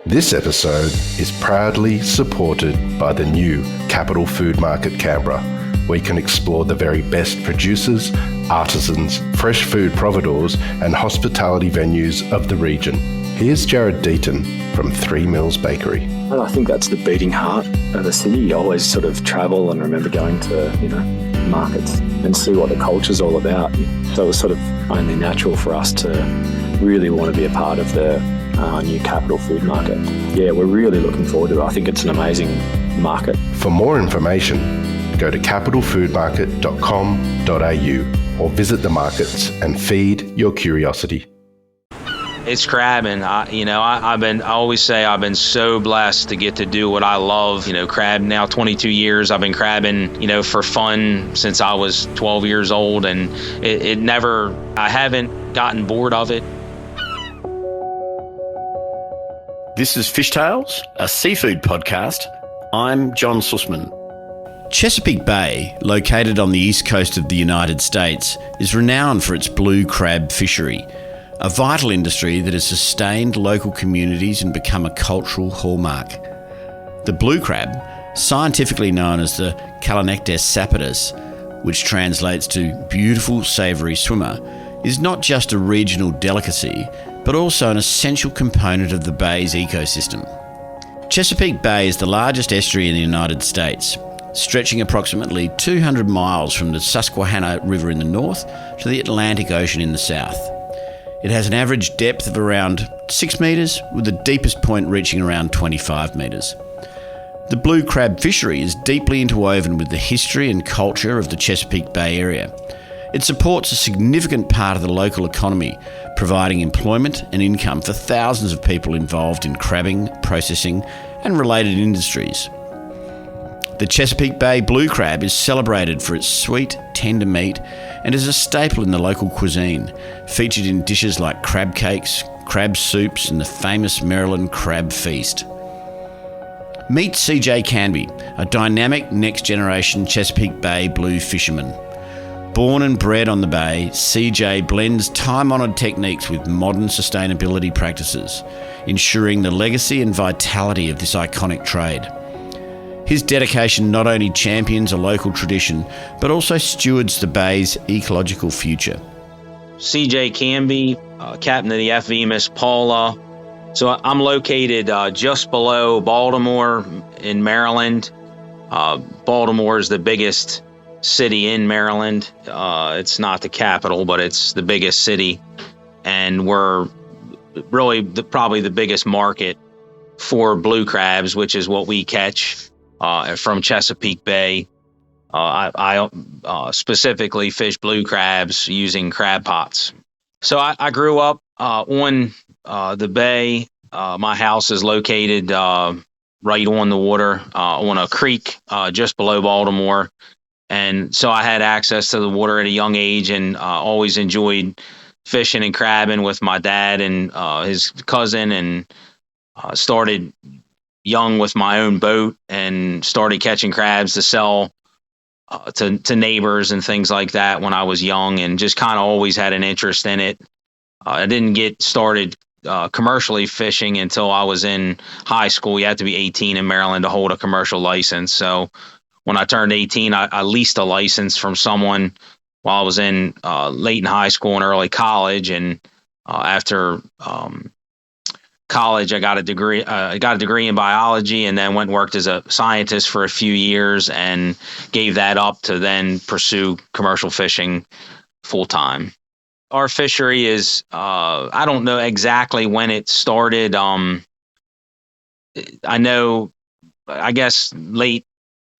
This episode is proudly supported by the new Capital Food Market Canberra, where you can explore the very best producers, artisans, fresh food providores and hospitality venues of the region. Here's Jared Deaton from 3 Mills Bakery. Well, I think that's the beating heart of the city. You always sort of travel and remember going to, markets and see what the culture's all about. So it was sort of only natural for us to really want to be a part of the new Capital Food Market. Yeah, we're really looking forward to it. I think it's an amazing market. For more information, go to capitalfoodmarket.com.au or visit the markets and feed your curiosity. It's crabbing. I always say I've been so blessed to get to do what I love. Crab now 22 years. I've been crabbing, for fun since I was 12 years old, and I haven't gotten bored of it. This is Fishtales, a seafood podcast. I'm John Susman. Chesapeake Bay, located on the east coast of the United States, is renowned for its blue crab fishery, a vital industry that has sustained local communities and become a cultural hallmark. The blue crab, scientifically known as the Calanectes sapidus, which translates to beautiful savoury swimmer, is not just a regional delicacy, but also an essential component of the bay's ecosystem. Chesapeake Bay is the largest estuary in the United States, stretching approximately 200 miles from the Susquehanna River in the north to the Atlantic Ocean in the south. It has an average depth of around 6 metres, with the deepest point reaching around 25 metres. The blue crab fishery is deeply interwoven with the history and culture of the Chesapeake Bay area. It supports a significant part of the local economy, providing employment and income for thousands of people involved in crabbing, processing, and related industries. The Chesapeake Bay blue crab is celebrated for its sweet, tender meat and is a staple in the local cuisine, featured in dishes like crab cakes, crab soups, and the famous Maryland crab feast. Meet CJ Canby, a dynamic next-generation Chesapeake Bay blue fisherman. Born and bred on the bay, CJ blends time-honoured techniques with modern sustainability practices, ensuring the legacy and vitality of this iconic trade. His dedication not only champions a local tradition, but also stewards the bay's ecological future. CJ Canby, captain of the FV Miss Paula. So I'm located just below Baltimore in Maryland. Baltimore is the biggest city in Maryland. It's not the capital, but it's the biggest city. And we're really probably the biggest market for blue crabs, which is what we catch from Chesapeake Bay. I specifically fish blue crabs using crab pots. So I grew up on the bay. My house is located right on the water, on a creek just below Baltimore. And so I had access to the water at a young age, and always enjoyed fishing and crabbing with my dad and his cousin, and started young with my own boat and started catching crabs to sell to neighbors and things like that when I was young, and just kind of always had an interest in it. I didn't get started commercially fishing until I was in high school. You had to be 18 in Maryland to hold a commercial license. So when I turned 18, I leased a license from someone while I was in late in high school and early college. And after college, I got a degree. I got a degree in biology, and then went and worked as a scientist for a few years, and gave that up to then pursue commercial fishing full time. Our fishery is I don't know exactly when it started. I know, I guess late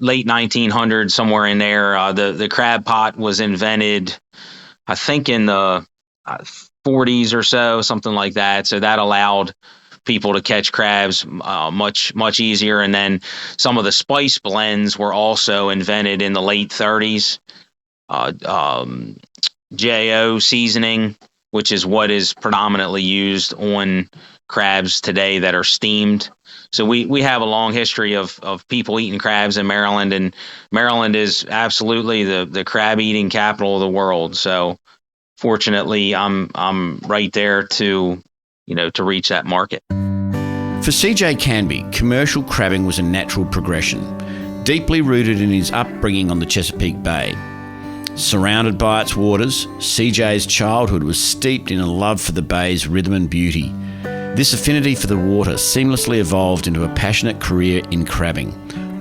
1900s, somewhere in there. The crab pot was invented, I think, in the 40s or so, something like that. So that allowed people to catch crabs much easier. And then some of the spice blends were also invented in the late 30s. JO seasoning, which is what is predominantly used on crabs today that are steamed. So we have a long history of people eating crabs in Maryland, and Maryland is absolutely the crab eating capital of the world. So fortunately, I'm right there to reach that market. For CJ Canby, commercial crabbing was a natural progression, deeply rooted in his upbringing on the Chesapeake Bay. Surrounded by its waters, CJ's childhood was steeped in a love for the bay's rhythm and beauty. This affinity for the water seamlessly evolved into a passionate career in crabbing,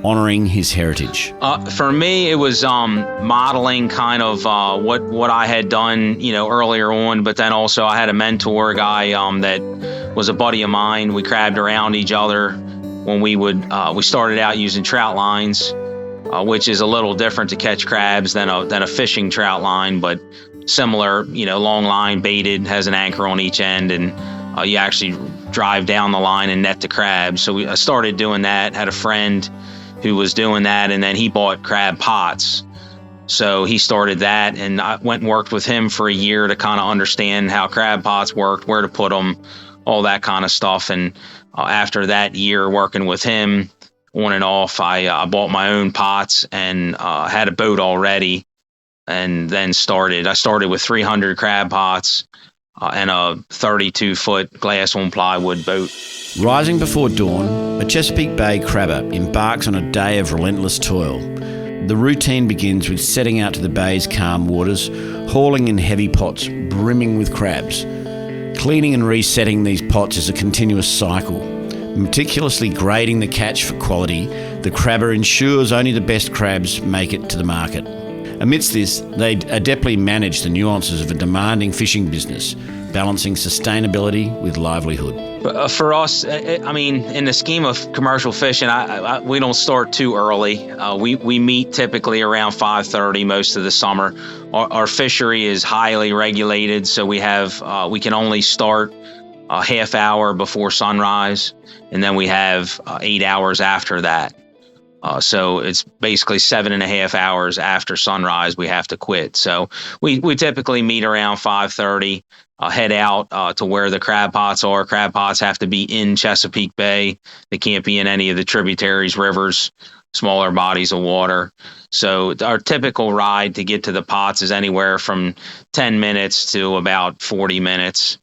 honouring his heritage. For me, it was modeling kind of what I had done, earlier on. But then also I had a mentor, a guy that was a buddy of mine. We crabbed around each other when we started out using trout lines, which is a little different to catch crabs than a fishing trout line, but similar. Long line, baited, has an anchor on each end, and you actually drive down the line and net the crabs. So I started doing that. Had a friend who was doing that, and then he bought crab pots. So he started that, and I went and worked with him for a year to kind of understand how crab pots worked, where to put them, all that kind of stuff. And after that year working with him on and off, I bought my own pots and had a boat already, and then I started with 300 crab pots and a 32-foot glass on plywood boat. Rising before dawn, a Chesapeake Bay crabber embarks on a day of relentless toil. The routine begins with setting out to the bay's calm waters, hauling in heavy pots brimming with crabs. Cleaning and resetting these pots is a continuous cycle. Meticulously grading the catch for quality, the crabber ensures only the best crabs make it to the market. Amidst this, they adeptly manage the nuances of a demanding fishing business, balancing sustainability with livelihood. For us, in the scheme of commercial fishing, we don't start too early. We meet typically around 5:30 most of the summer. Our fishery is highly regulated, so we can only start a half hour before sunrise, and then we have 8 hours after that. So it's basically 7.5 hours after sunrise we have to quit. So we typically meet around 5:30, head out to where the crab pots are. Crab pots have to be in Chesapeake Bay. They can't be in any of the tributaries, rivers, smaller bodies of water. So our typical ride to get to the pots is anywhere from 10 minutes to about 40 minutes.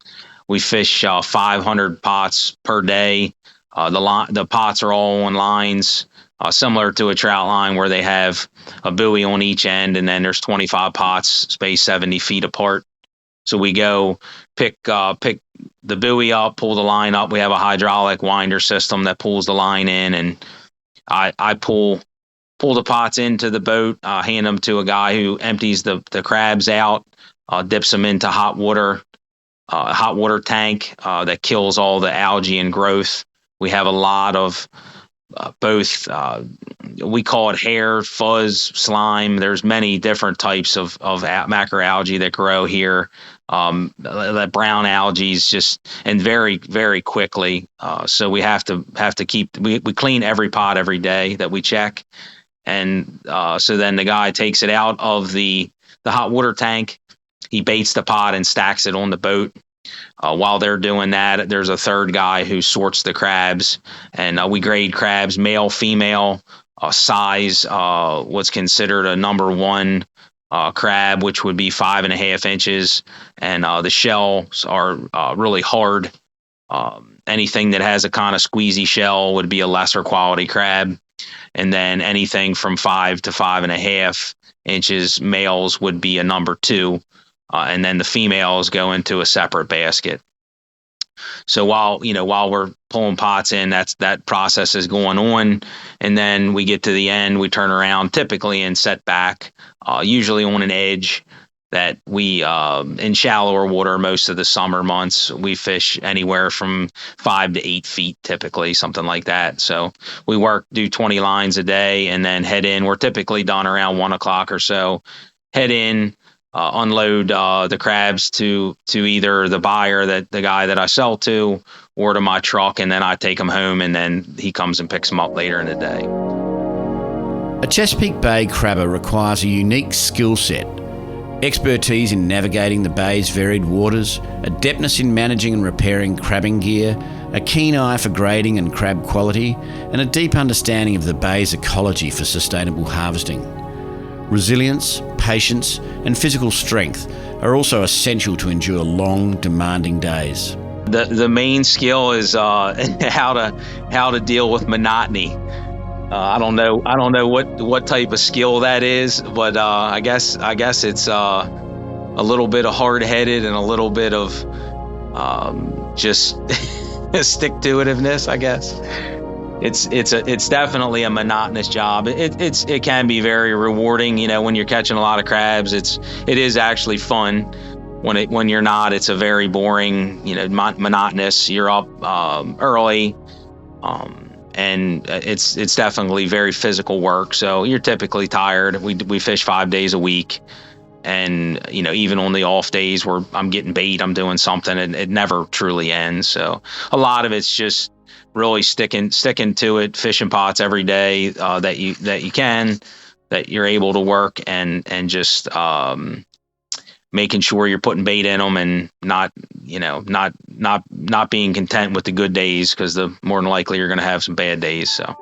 We fish 500 pots per day. The pots are all on lines, similar to a trout line where they have a buoy on each end, and then there's 25 pots spaced 70 feet apart. So we go pick the buoy up, pull the line up. We have a hydraulic winder system that pulls the line in, and I pull the pots into the boat, hand them to a guy who empties the crabs out, dips them into hot water tank that kills all the algae and growth. We have a lot of both, we call it hair, fuzz, slime. There's many different types of macroalgae that grow here. The brown algae is just, and very, very quickly. So we have to keep, we clean every pot every day that we check. And so then the guy takes it out of the hot water tank. He baits the pot and stacks it on the boat. While they're doing that, there's a third guy who sorts the crabs, and we grade crabs, male, female, size, what's considered a number one crab, which would be 5.5 inches, and the shells are really hard. Anything that has a kind of squeezy shell would be a lesser quality crab, and then anything from 5 to 5.5 inches males would be a number two. And then the females go into a separate basket. So while we're pulling pots in, that process is going on, and then we get to the end, we turn around typically and set back, usually on an edge that we in shallower water. Most of the summer months we fish anywhere from 5 to 8 feet, typically something like that. So we do 20 lines a day and then head in. We're typically done around 1 o'clock or so. Head in. Unload the crabs to either the buyer, the guy that I sell to, or to my truck, and then I take them home, and then he comes and picks them up later in the day. A Chesapeake Bay crabber requires a unique skill set, expertise in navigating the bay's varied waters, adeptness in managing and repairing crabbing gear, a keen eye for grading and crab quality, and a deep understanding of the bay's ecology for sustainable harvesting. Resilience, patience, and physical strength are also essential to endure long, demanding days. The main skill is how to deal with monotony. I don't know what type of skill that is, but I guess it's a little bit of hard-headed and a little bit of just stick-to-itiveness, I guess. It's definitely a monotonous job. It can be very rewarding, when you're catching a lot of crabs. It is actually fun. When you're not, it's a very boring, monotonous. You're up early, and it's definitely very physical work. So you're typically tired. We fish 5 days a week, and even on the off days where I'm getting bait, I'm doing something, and it never truly ends. So a lot of it's just really sticking to it, fishing pots every day that you're able to work, and just making sure you're putting bait in them, and not being content with the good days, because the more than likely you're going to have some bad days. So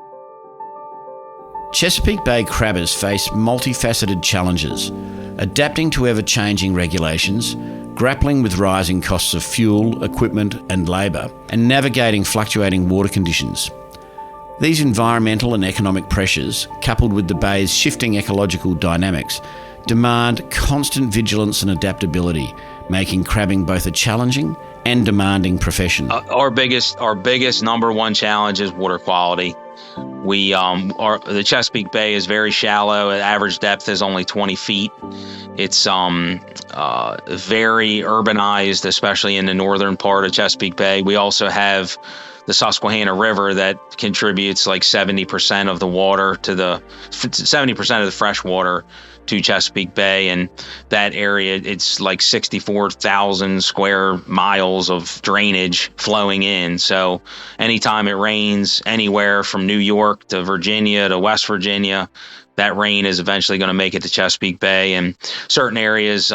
Chesapeake Bay crabbers face multifaceted challenges, adapting to ever-changing regulations, grappling with rising costs of fuel, equipment and labour, and navigating fluctuating water conditions. These environmental and economic pressures, coupled with the bay's shifting ecological dynamics, demand constant vigilance and adaptability, making crabbing both a challenging and demanding profession. Our biggest number one challenge is water quality. The Chesapeake Bay is very shallow. The average depth is only 20 feet. It's very urbanized, especially in the northern part of Chesapeake Bay. We also have the Susquehanna River that contributes like 70% of the water to 70% of the fresh water to Chesapeake Bay, and that area, it's like 64,000 square miles of drainage flowing in. So anytime it rains anywhere from New York to Virginia to West Virginia, that rain is eventually going to make it to Chesapeake Bay. And certain areas,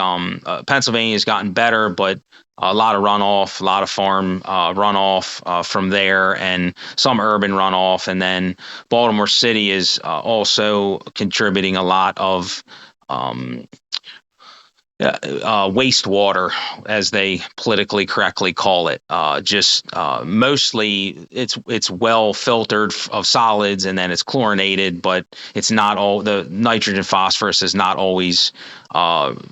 Pennsylvania's gotten better, but a lot of runoff, a lot of farm runoff from there, and some urban runoff. And then Baltimore City is also contributing a lot of wastewater, as they politically correctly call it. Mostly it's well filtered of solids, and then it's chlorinated, but it's not all. The nitrogen, phosphorus is not always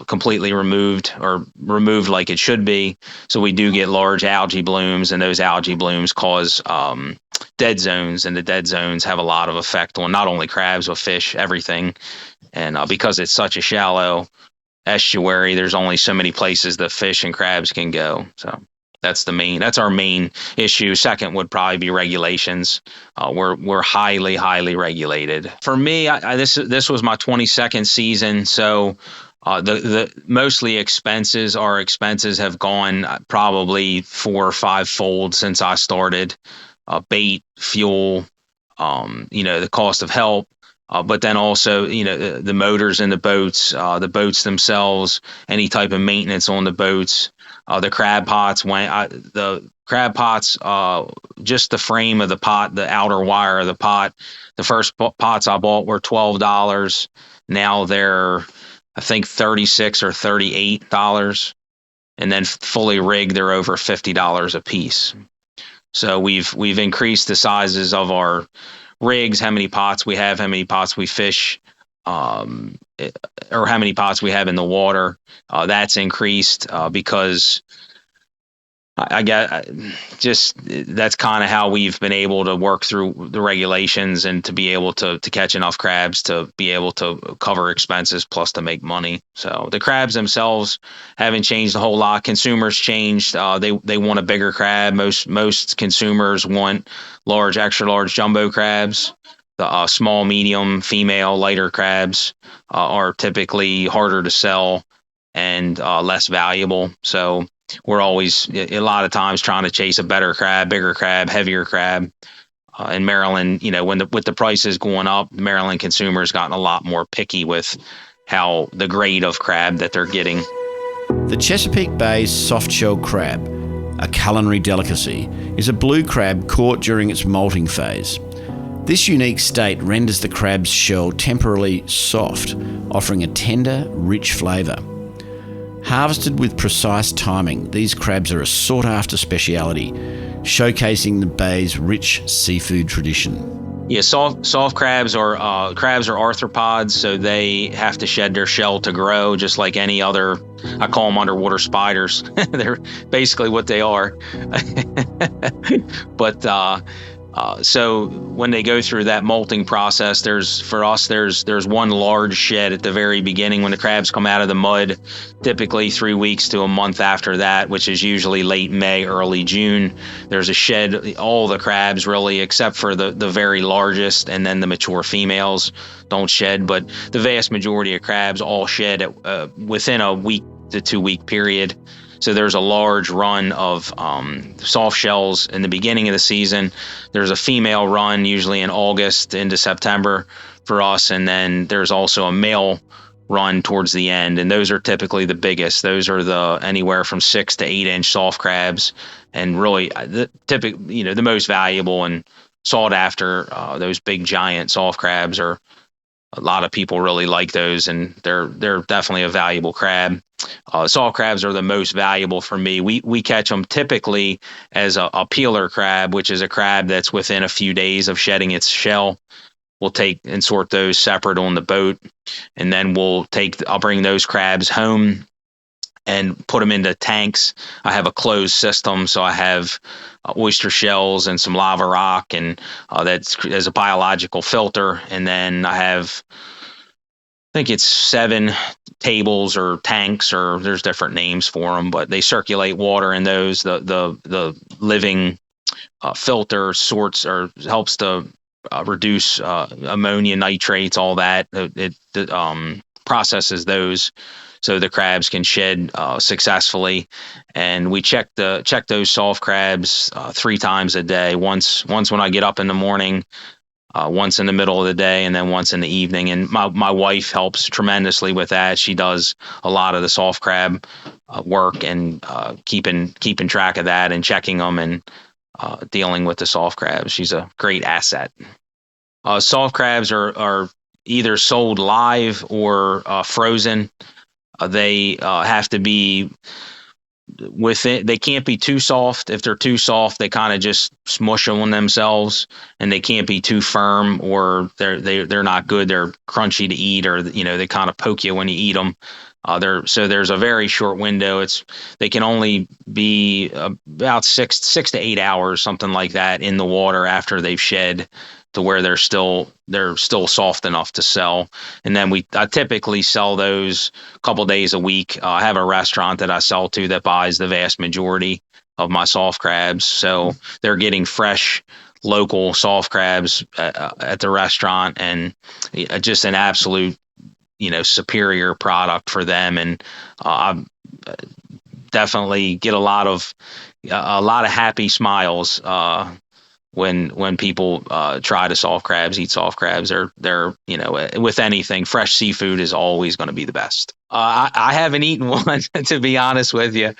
completely removed like it should be. So we do get large algae blooms, and those algae blooms cause dead zones, and the dead zones have a lot of effect on not only crabs but fish, everything. And because it's such a shallow estuary, there's only so many places that fish and crabs can go. So that's our main issue. Second would probably be regulations. We're highly regulated. For me, this was my 22nd season, so the mostly expenses have gone probably 4 or 5 fold since I started. Bait, fuel, the cost of help. But then also, the motors in the boats themselves, any type of maintenance on the boats, the crab pots. Just the frame of the pot, the outer wire of the pot. The first pots I bought were $12. Now they're, I think, $36 or $38, and then fully rigged, they're over $50 a piece. So we've increased the sizes of our rigs, how many pots we have, how many pots we fish, or how many pots we have in the water. That's increased because that's kind of how we've been able to work through the regulations, and to be able to catch enough crabs to be able to cover expenses plus to make money. So the crabs themselves haven't changed a whole lot. Consumers changed. They want a bigger crab. Most consumers want extra large jumbo crabs. The small, medium, female, lighter crabs are typically harder to sell and less valuable. So we're always, a lot of times, trying to chase a better crab, bigger crab, heavier crab. In Maryland, with the prices going up, Maryland consumers gotten a lot more picky with how the grade of crab that they're getting. The Chesapeake Bay's soft-shell crab, a culinary delicacy, is a blue crab caught during its molting phase. This unique state renders the crab's shell temporarily soft, offering a tender, rich flavour. Harvested with precise timing, these crabs are a sought-after speciality, showcasing the bay's rich seafood tradition. Yeah, soft crabs are arthropods, so they have to shed their shell to grow, just like any other. I call them underwater spiders. They're basically what they are. But so when they go through that molting process, there's one large shed at the very beginning when the crabs come out of the mud, typically 3 weeks to a month after that, which is usually late May, early June. There's a shed, all the crabs really, except for the very largest, and then the mature females don't shed, but the vast majority of crabs all shed within a week to 2 week period. So there's a large run of soft shells in the beginning of the season. There's a female run usually in August into September for us, and then there's also a male run towards the end, and those are typically the biggest. Those are the anywhere from 6 to 8 inch soft crabs, and really the most valuable and sought after. Those big giant soft crabs are, a lot of people really like those, and they're definitely a valuable crab. Soft crabs are the most valuable for me. We catch them typically as a peeler crab, which is a crab that's within a few days of shedding its shell. We'll take and sort those separate on the boat, and then I'll bring those crabs home and put them into tanks. I have a closed system, so I have oyster shells and some lava rock, and that's as a biological filter. And then I have, I think it's 7 tables or tanks, or there's different names for them, but they circulate water in those. The living filter sorts or helps to reduce ammonia, nitrates, all that. It processes those so the crabs can shed successfully. And we check those soft crabs 3 times a day. Once when I get up in the morning, once in the middle of the day, and then once in the evening. And my wife helps tremendously with that. She does a lot of the soft crab work and keeping track of that and checking them and dealing with the soft crabs. She's a great asset. Soft crabs are either sold live or frozen. They have to be within. They can't be too soft. If they're too soft, they kind of just smush them on themselves, and they can't be too firm, or they're not good. They're crunchy to eat, or they kind of poke you when you eat them. So there's a very short window. They can only be about 6 to 8 hours, something like that, in the water after they've shed, to where they're still soft enough to sell. And then I typically sell those a couple days a week. I have a restaurant that I sell to that buys the vast majority of my soft crabs, so they're getting fresh local soft crabs at the restaurant, and just an absolute superior product for them. And I definitely get a lot of happy smiles when people try to soft crabs, eat soft crabs. They're with anything, fresh seafood is always going to be the best. I haven't eaten one, to be honest with you.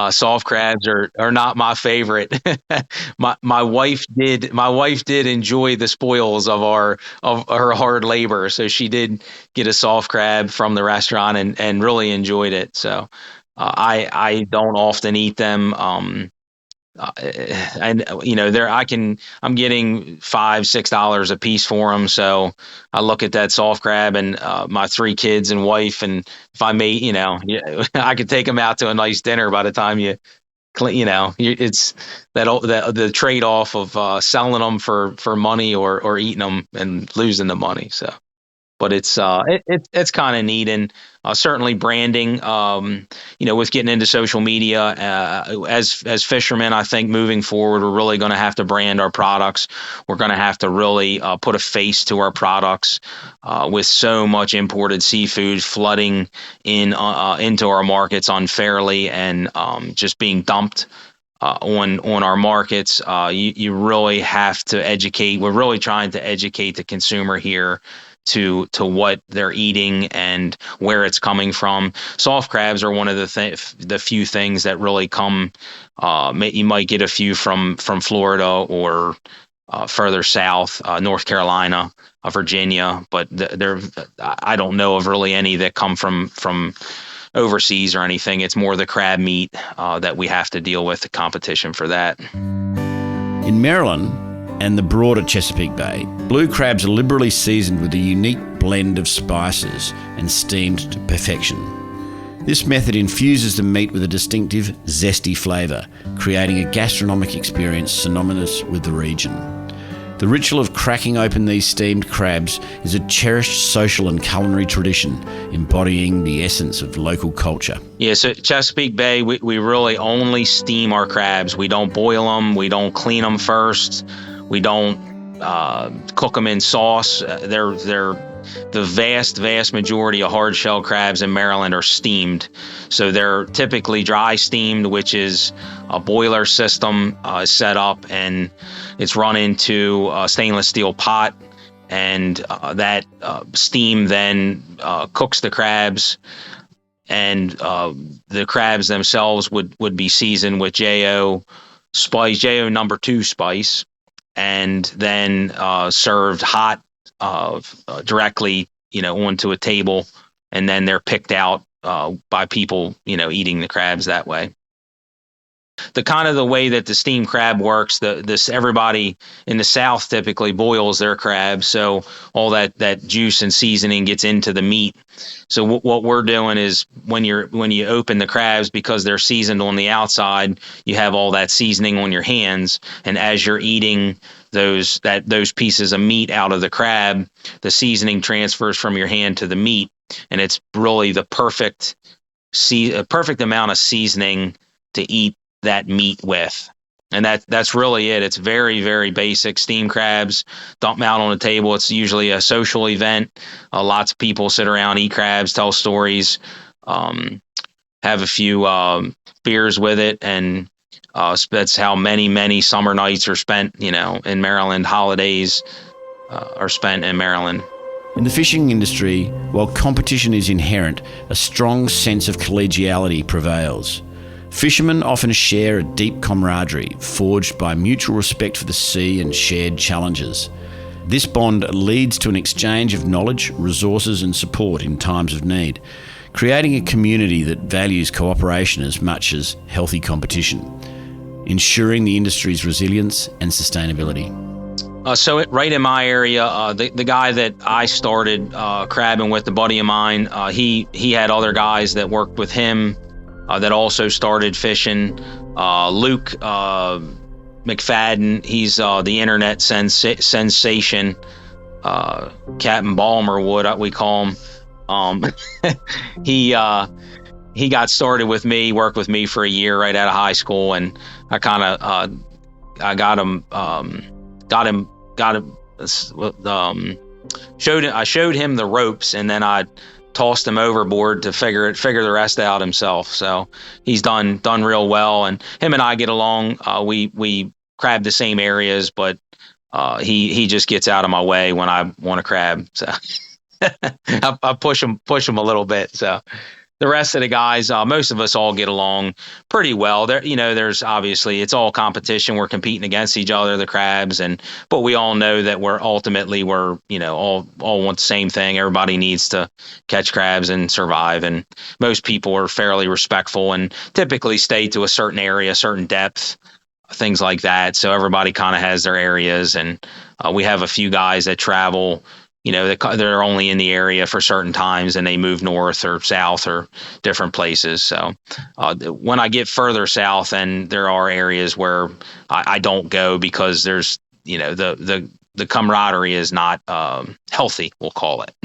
Soft crabs are not my favorite. My wife did enjoy the spoils of her hard labor, so she did get a soft crab from the restaurant and really enjoyed it. So I don't often eat them. And I'm getting $5-6 a piece for them. So I look at that soft crab and my 3 kids and wife, and if I may, I could take them out to a nice dinner by the time it's the trade off of selling them for money or eating them and losing the money. So. But it's kind of neat, and certainly branding. With getting into social media, as fishermen, I think moving forward, we're really going to have to brand our products. We're going to have to really put a face to our products. With so much imported seafood flooding into our markets unfairly and just being dumped on our markets, you really have to educate. We're really trying to educate the consumer here to what they're eating and where it's coming from. Soft crabs are one of the few things that really come. You might get a few from Florida or further south, North Carolina, Virginia, but I don't know of really any that come from overseas or anything. It's more the crab meat that we have to deal with, the competition for that. In Maryland and the broader Chesapeake Bay, blue crabs are liberally seasoned with a unique blend of spices and steamed to perfection. This method infuses the meat with a distinctive, zesty flavour, creating a gastronomic experience synonymous with the region. The ritual of cracking open these steamed crabs is a cherished social and culinary tradition, embodying the essence of local culture. Yeah, so Chesapeake Bay, we really only steam our crabs. We don't boil them. We don't clean them first. We don't cook them in sauce. The vast majority of hard shell crabs in Maryland are steamed. So they're typically dry steamed, which is a boiler system set up, and it's run into a stainless steel pot, and that steam then cooks the crabs, and the crabs themselves would be seasoned with JO spice, JO number 2 spice, and then served hot directly, onto a table, and then they're picked out by people, eating the crabs that way. The way that the steamed crab works, everybody in the South typically boils their crabs, so all that juice and seasoning gets into the meat. So what we're doing is when you open the crabs, because they're seasoned on the outside, you have all that seasoning on your hands, and as you're eating those pieces of meat out of the crab, the seasoning transfers from your hand to the meat, and it's really the perfect amount of seasoning to eat that meat with. And that's really it. It's very, very basic. Steamed crabs, dump them out on the table. It's usually a social event. Lots of people sit around, eat crabs, tell stories, have a few beers with it, and that's how many summer nights are spent, in Maryland. Holidays are spent in Maryland. In the fishing industry, while competition is inherent, a strong sense of collegiality prevails. Fishermen often share a deep camaraderie forged by mutual respect for the sea and shared challenges. This bond leads to an exchange of knowledge, resources and support in times of need, creating a community that values cooperation as much as healthy competition, ensuring the industry's resilience and sustainability. So right in my area, the guy that I started crabbing with, a buddy of mine, he had other guys that worked with him that also started fishing. Luke McFadden, he's the internet sensation, Captain Balmer we call him. He got started with me, worked with me for a year right out of high school, and I showed him the ropes, and then I tossed him overboard to figure the rest out himself. So he's done real well, and him and I get along. We crab the same areas, but he just gets out of my way when I want to crab. So I push him a little bit. So the rest of the guys, most of us all get along pretty well. There's obviously, it's all competition. We're competing against each other, the crabs, but we all know that we're all want the same thing. Everybody needs to catch crabs and survive. And most people are fairly respectful and typically stay to a certain area, certain depth, things like that. So everybody kind of has their areas, and we have a few guys that travel. They're only in the area for certain times, and they move north or south or different places. So when I get further south, then there are areas where I don't go because there's, the camaraderie is not healthy, we'll call it.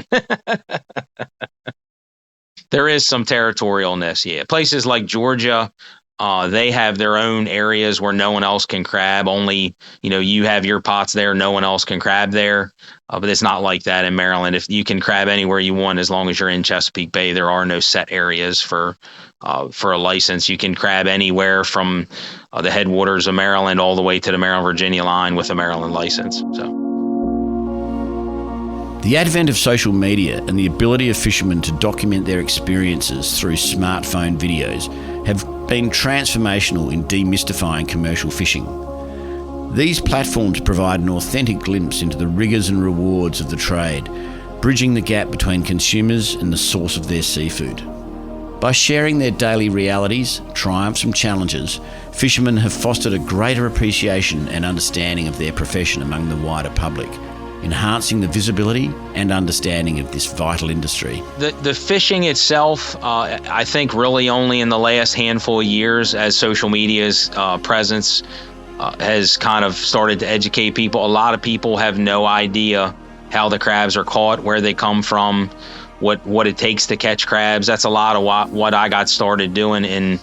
There is some territorialness, yeah. Places like Georgia, they have their own areas where no one else can crab. Only, you have your pots there, no one else can crab there. But it's not like that in Maryland. If you can crab anywhere you want, as long as you're in Chesapeake Bay, there are no set areas for a license. You can crab anywhere from the headwaters of Maryland all the way to the Maryland-Virginia line with a Maryland license. So. The advent of social media and the ability of fishermen to document their experiences through smartphone videos have been transformational in demystifying commercial fishing. These platforms provide an authentic glimpse into the rigours and rewards of the trade, bridging the gap between consumers and the source of their seafood. By sharing their daily realities, triumphs and challenges, fishermen have fostered a greater appreciation and understanding of their profession among the wider public, enhancing the visibility and understanding of this vital industry. The fishing itself, I think really only in the last handful of years, as social media's presence has kind of started to educate people. A lot of people have no idea how the crabs are caught, where they come from, what it takes to catch crabs. That's a lot of what I got started doing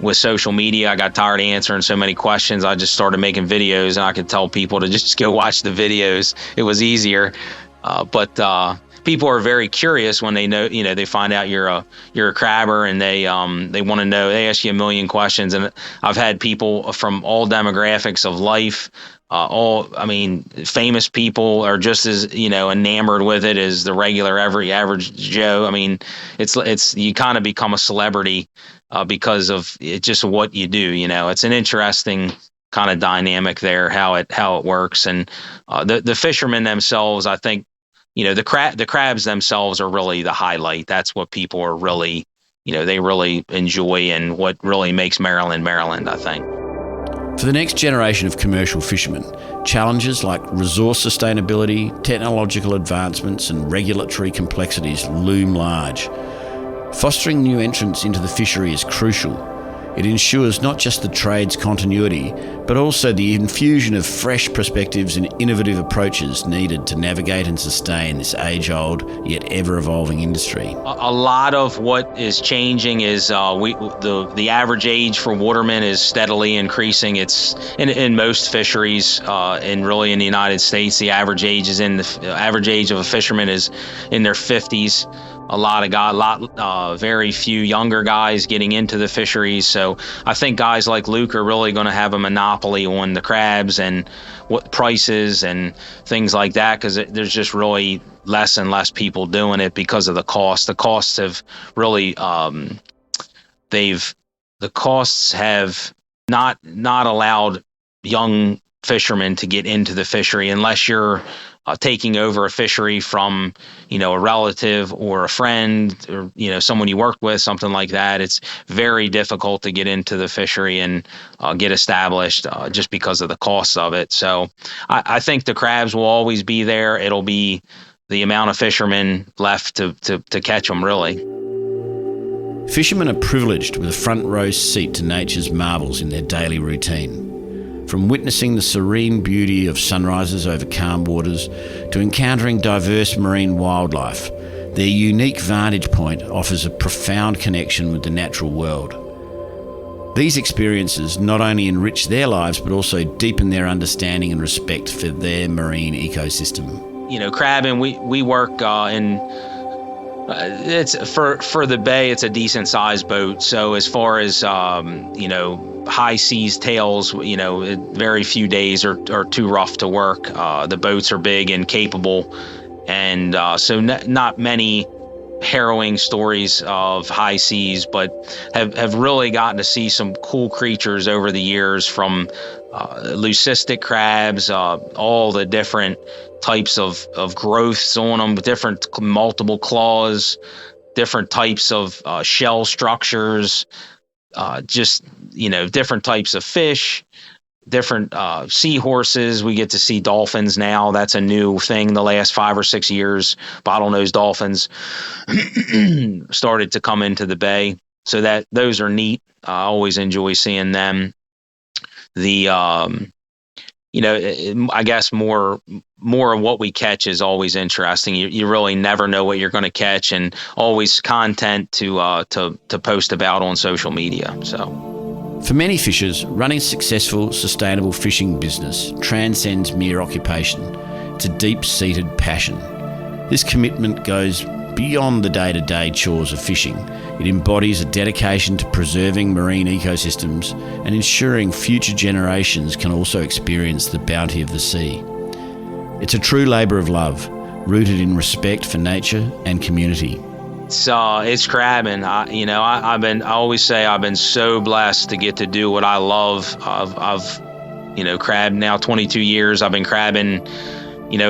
with social media. I got tired of answering so many questions. I just started making videos, and I could tell people to just go watch the videos. It was easier. But people are very curious when they know, they find out you're a crabber, and they want to know. They ask you a million questions, and I've had people from all demographics of life. Famous people are just as, enamored with it as the regular, every average Joe. I mean, it's you kind of become a celebrity because of it, just what you do. It's an interesting kind of dynamic there, how it works. And the fishermen themselves, I think, the crabs themselves are really the highlight. That's what people are really, they really enjoy, and what really makes Maryland, I think. For the next generation of commercial fishermen, challenges like resource sustainability, technological advancements and regulatory complexities loom large. Fostering new entrants into the fishery is crucial. It ensures not just the trade's continuity, but also the infusion of fresh perspectives and innovative approaches needed to navigate and sustain this age-old yet ever-evolving industry. A lot of what is changing is the average age for watermen is steadily increasing. It's in most fisheries, and really in the United States, the average age of a fisherman is in their 50s. Very few younger guys getting into the fisheries. So I think guys like Luke are really going to have a monopoly on the crabs and what prices and things like that, because there's just really less and less people doing it because of the cost. The costs have really, the costs have not allowed young fishermen to get into the fishery unless you're taking over a fishery from, a relative or a friend or, someone you work with, something like that. It's very difficult to get into the fishery and get established just because of the costs of it. So I think the crabs will always be there. It'll be the amount of fishermen left to catch them, really. Fishermen are privileged with a front row seat to nature's marvels in their daily routine. From witnessing the serene beauty of sunrises over calm waters to encountering diverse marine wildlife, their unique vantage point offers a profound connection with the natural world. These experiences not only enrich their lives but also deepen their understanding and respect for their marine ecosystem. Crabbing, we work in. It's for the bay. It's a decent sized boat. So as far as high seas tails, very few days are too rough to work. The boats are big and capable, and so not many harrowing stories of high seas, but have really gotten to see some cool creatures over the years, from leucistic crabs, all the different types of growths on them, different multiple claws, different types of shell structures, different types of fish, different seahorses. We get to see dolphins now. That's a new thing the last 5 or 6 years. Bottlenose dolphins started to come into the bay. So those are neat. I always enjoy seeing them. I guess more of what we catch is always interesting. You really never know what you're going to catch, and always content to post about on social media. So, for many fishers, running a successful, sustainable fishing business transcends mere occupation. It's a deep-seated passion. This commitment goes beyond the day-to-day chores of fishing. It embodies a dedication to preserving marine ecosystems and ensuring future generations can also experience the bounty of the sea. It's a true labour of love, rooted in respect for nature and community. It's crabbing. I always say I've been so blessed to get to do what I love. I've crabbed now 22 years. I've been crabbing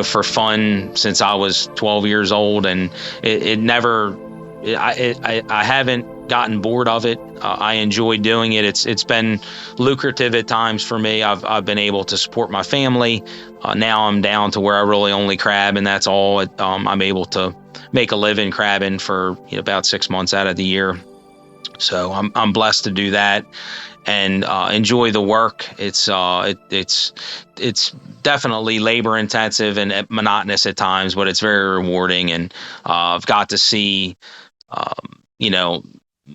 for fun since I was 12 years old, and I haven't gotten bored of it. I enjoy doing it. It's been lucrative at times for me. I've been able to support my family. Now I'm down to where I really only crab, and that's all. I'm able to make a living crabbing for about 6 months out of the year. So I'm blessed to do that and enjoy the work. It's definitely labor intensive and monotonous at times, but it's very rewarding. And I've got to see,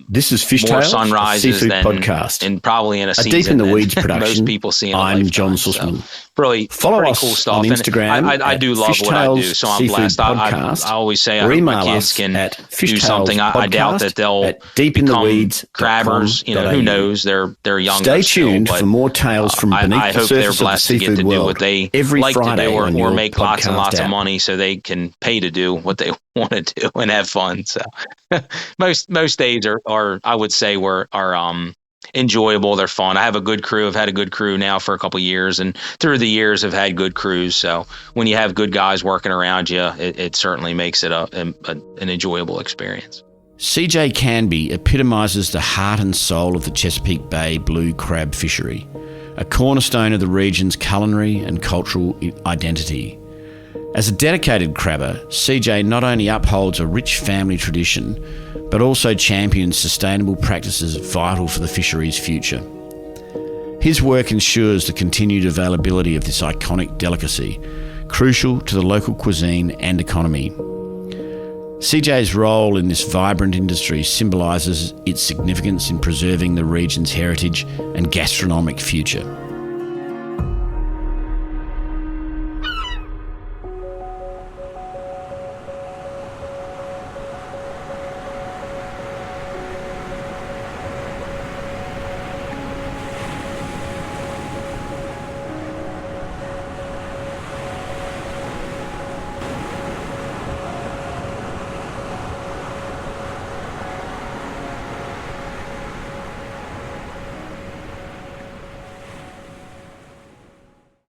This is more Fishtales, a sunrises seafood than podcast. and probably in a season Deep in the than Weeds production. most people see in a I'm lifetime. John Susman. So, really, Follow pretty us cool stuff. on And Instagram I do love what I do, so I'm blessed. I always say I hope my kids can do something. I doubt that they'll become crabbers. Who knows? They're young. Stay tuned still, for more tales from beneath I the hope they're surface of the blessed to get seafood to do world what they every like Friday to do, on or your make lots and podcast lots app. of money so they can pay to do what they want to do and have fun. So most days are I would say are enjoyable. They're fun. I have a good crew. I've had a good crew now for a couple of years, and through the years I've had good crews. So when you have good guys working around you, it certainly makes it an enjoyable experience. CJ Canby epitomises the heart and soul of the Chesapeake Bay blue crab fishery, a cornerstone of the region's culinary and cultural identity. As a dedicated crabber, CJ not only upholds a rich family tradition, but also champions sustainable practices vital for the fishery's future. His work ensures the continued availability of this iconic delicacy, crucial to the local cuisine and economy. CJ's role in this vibrant industry symbolises its significance in preserving the region's heritage and gastronomic future.